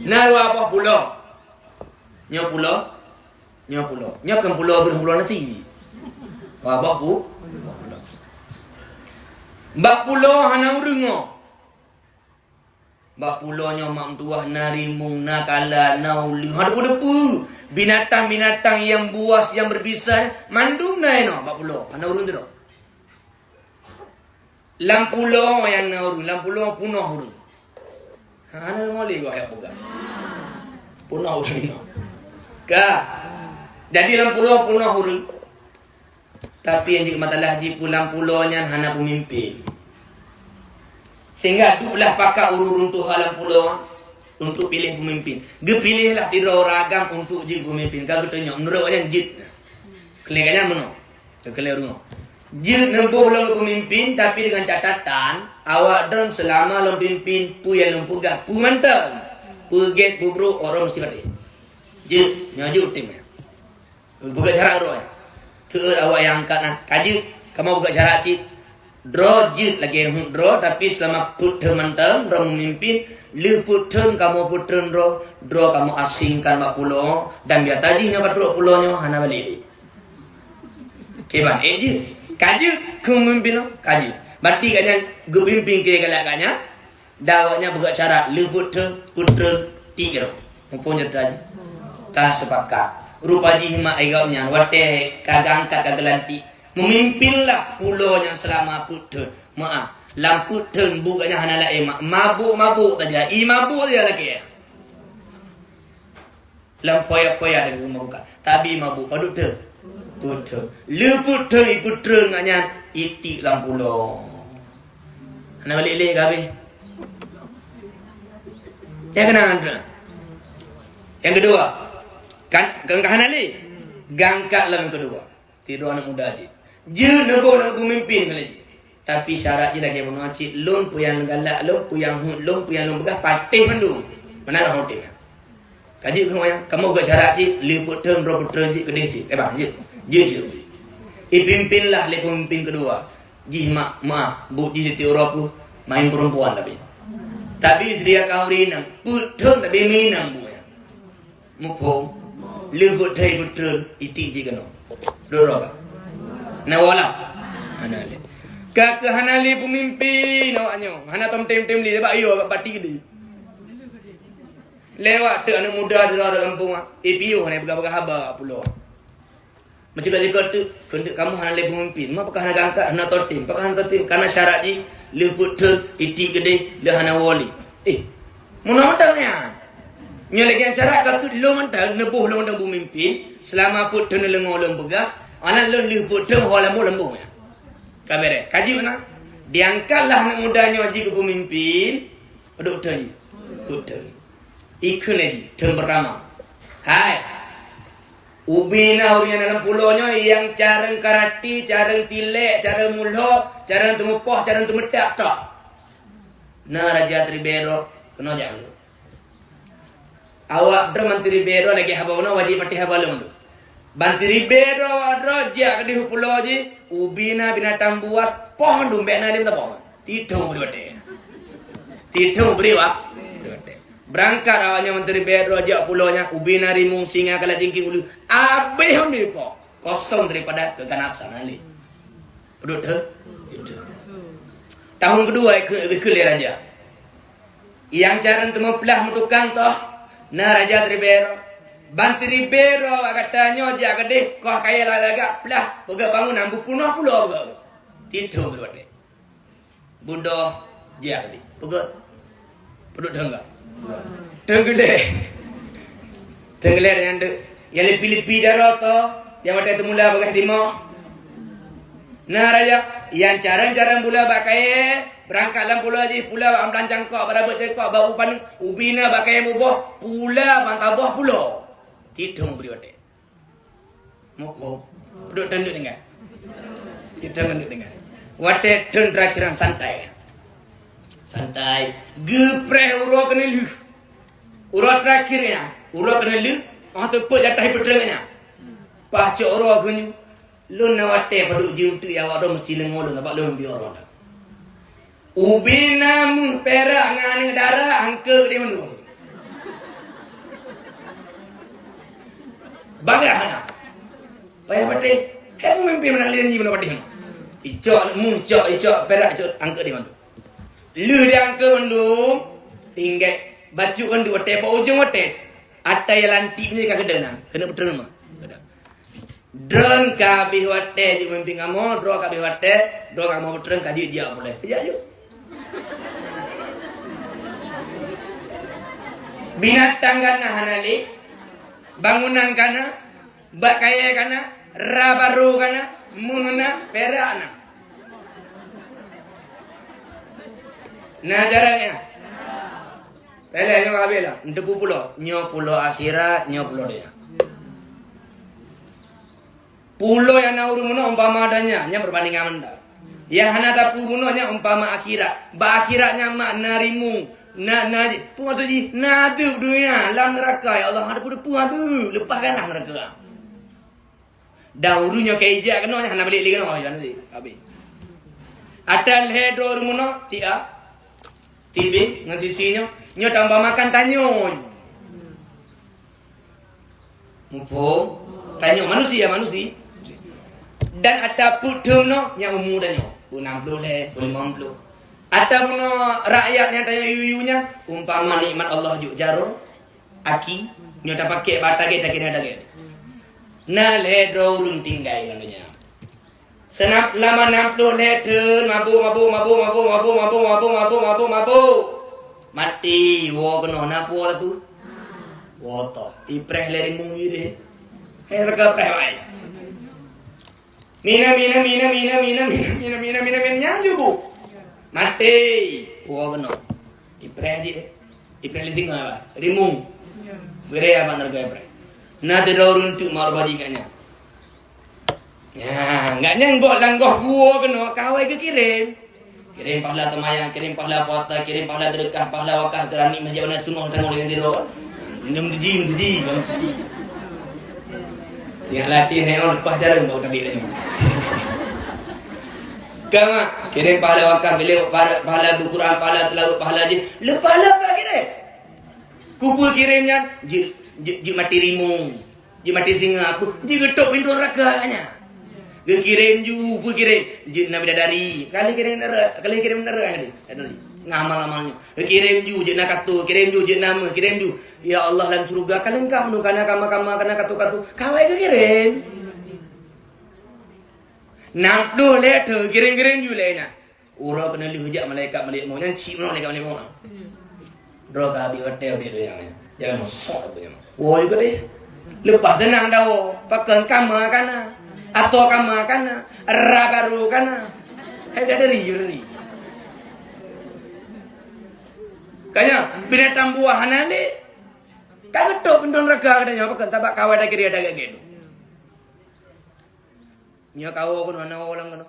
Naru apa pulau? Nyo pulau. Nyo kan pulau pulau nanti. Wah bahu. Bak pulau hana urungo. Bak pulau nyo mak tuah narimung nakala nauli. Hada depu. Binatang-binatang yang buas yang berbisa mandum na eno bak pulau. Hana urung tu. Lampulo yang naurung, lampulo punah urung. Hana ngoli gua ya bukan. Punah urung ino. Ka. Jadi lampulo punah urung. Tapi yang jika matalah di pulang pulaunya hana pemimpin. Sehingga duklah pakak urur untuk halam pulau untuk pilih pemimpin. Gepilihlah tiro ragam untuk jadi pemimpin. Kalau tanya menurut wajah jid. Kelihatannya mana? Kelihatannya. Jid nempuh lang pemimpin tapi dengan catatan awak dan selama lang pimpin pu yang lempugah pu mantap. Pu get pu bro orang mesti mati. Jid nyaju timnya. Buka jarak roh ya. Tu awak yang angkat nah. Kaji kamu buka jarak cik. Draw jid lagi draw tapi selama puter mantap draw memimpin lu puter kamu puter draw kamu asingkan mak pulau dan biar taji nyawa pulau nyawa hana balik. Keban je. Kaji kemimpin kaji. Berarti kanya gemimpin ke galaknya. Dawaknya buka cara lu puter tiga. Mempunyai tadi. Kah sepakat. Rupa jihma egaunya wate kagangkat kagalanti. Memimpinlah pulau yang selama puter. Maaf. Lampu ten bukanya hana la emak. Mabuk saja. Mabuk saja lagi. Lampoya-poya dengan mabuk. Tapi mabuk padut tu. Puter. Lu puter ikut nganya itik lampu lo. Hana balik gabe. Yang kena. Yang kedua. Kan hana le. Gangkat lah yang kedua. Tidur anak muda je. Je nebo nak pemimpin kali. Tapi syarat je lagi bunuh cik. Lon puyang galak lon puyang begah patih mendung. Mana nak hotel. Kaji kamu buat syarat cik. Li puter bro puter cik kedih cik. Bang je. Je. Pimpinlah le pemimpin kedua. Jih mak bu jih siti Eropa main perempuan tapi sedia kahwin putung tapi minang bu ya. Mupong le puter iti je kena. Doro ka. Na wala. Ana le. Ka hana le pemimpin awaknya. Hana tom tem li sebab ayo bati gede. Lewat tu anak muda di luar kampung EPO ni begah-begah haba pulau. Macam kata tu, kamu hana le pemimpin. Mak pakah hana gangkat, hana totim, pakah hana totim. Karena syarat je, le puter, itik gede, le hana wali. Mana mentangnya? Nya lagi yang syarat kau lo mentang, nebuh lo mentang pemimpin. Selama puter ne lengo lem begah, anak lo le puter holam lembu ya. Kabere, kaji mana? Diangkatlah anak mudanya haji ke pemimpin. Aduk tadi, puter. Ikut lagi, term pertama. Hai. Ubina urian dalam pulaunya yang careng karati, careng tilek, careng mulho, careng temupoh, careng temetak tak. Nah Raja Tribero kena jangan. Awak dra Mantri Bero lagi haba mana wajib mati haba lu. Mantri Bero adra jak di pulau je, ubina binatang buas poh ndumbe na dia poh. Tidung beri. Tidung beri wak. Berangkat awaknya Menteri Bero ajak pulaunya ubina rimung singa kala jingking ulu abeh honde po kosong daripada keganasan ali. Pedut itu. Tahun kedua ikut raja. Yang caran temu pelah mutukang toh na Raja Tribero. Bantri Bero katanya ajak gede kau kaya lagak pelah boga bangun ambu punah pulau boga. Itu berwate. Budoh dia gede. Boga. Pedut enggak? Tenggele yang yang lebih darah to yang ada temula bagai dimo. Nah raja yang cara pula bakai berangkat dalam pula aja pula amlan cangkok berabot cangkok bau pan ubina bakai muboh pula bantaboh pulau tidung beri wate. Mau duduk tunduk dengan kita tunduk dengan wate tun terakhir santai. Santai, gepreh uro kena lu. Uro terakhirnya, uro kena lu. Tu pun jatah peterangnya. Pacu uro kena lu nawate padu jiu tu ya wado mesti lengol nak lu biar orang. Ubina mu perak ngani darah angke di mana. Bagahana. Payah patih. Hei pemimpin menang janji mana patih. Icok, perak icok angkat di mana. Lu dia angkat mandum. Tinggal baju kan dua teh, ujung teh. Ada yang lantik ni kagak dana. Kena betul mah. Drone kabeh wate di pemimpin kamu, drone kabeh wate, drone kamu betul kaji dia boleh. Ya yuk. Binatang kana hanali, bangunan kana, bakaya kana, rabaru kana, muhna perana. Nah caranya. Bela nyo kabela, ndepu pulo, nyo pulo akhirat, nyo pulo dia. Pulo yang nauru muno umpama adanya, nya perbandingan anda. Ya hana tapu muno nya umpama akhirat, ba akhiratnya mak narimu. Pu maksudnya nadu dunia dalam neraka ya Allah ada pu adu lepaskanlah neraka. Daurunya keija kena hana balik lagi no nanti habis. Atal he dor muno tia tibi ngan sisinya nyo tambah makan tanyo. Mupo tanyo manusia. Dan ada pudung no nya umur danyo. 60 le, 50. Ada puno rakyat yang tanya iu-iunya umpama nikmat Allah juk jaro aki nyoda pakai bata kita kena dage. Na le dorun tinggai namanya. Senap lama 60 liter mabu. Mati wo kena napu tu. Wo to ipreh leri mung ide. Herga preh wai. Mina nyajubu. Mati, wah kena. Ipreh aja, ipreh liting apa? Rimung, beri apa nerga ipreh? Nanti daurun tu marbaji kanya. Ya, nggak nyenggok langgoh gua kena. Kawai ke kirim pahala temayang, kirim pahala puasa, kirim pahala sedekah, pahala wakah gerani menjauhnya semua tengok dengan diri. Minum tuji. Yang latih neon lepas jalan bau tadi ni. Kama kirim pahala wakaf beliau pahala Al-Quran, pahala tilawah, pahala haji. Lepas tak kirim. Kuku kirimnya ji mati rimung, ji mati singa aku, ji getok pintu nerakanya. Dia kirim ju, ji nabi dadari. Kali kirim neraka ni. Dadari. Ngamal-amalnya. Dia kirim ju, ji nakatu, kirim ju, ji nama, kirim ju. Ya Allah dalam surga kalian kamu kana katu. Kawai ke kirim. 60 letter kirim julenya. Orang kena lihujak malaikat mau nyanci malaikat mau. Droga bi hotel dia yang. Jangan masuk punya. Oh juga deh. Lepas tenang dah. Pakai kama kana. Atau kama kana. Rabaru kana. Dari. Kanya binatang buahan ni. Kagak tok pintu neraka katanya pakai tabak kawai dah kiri ada gitu. Nya kau pun mana orang kena.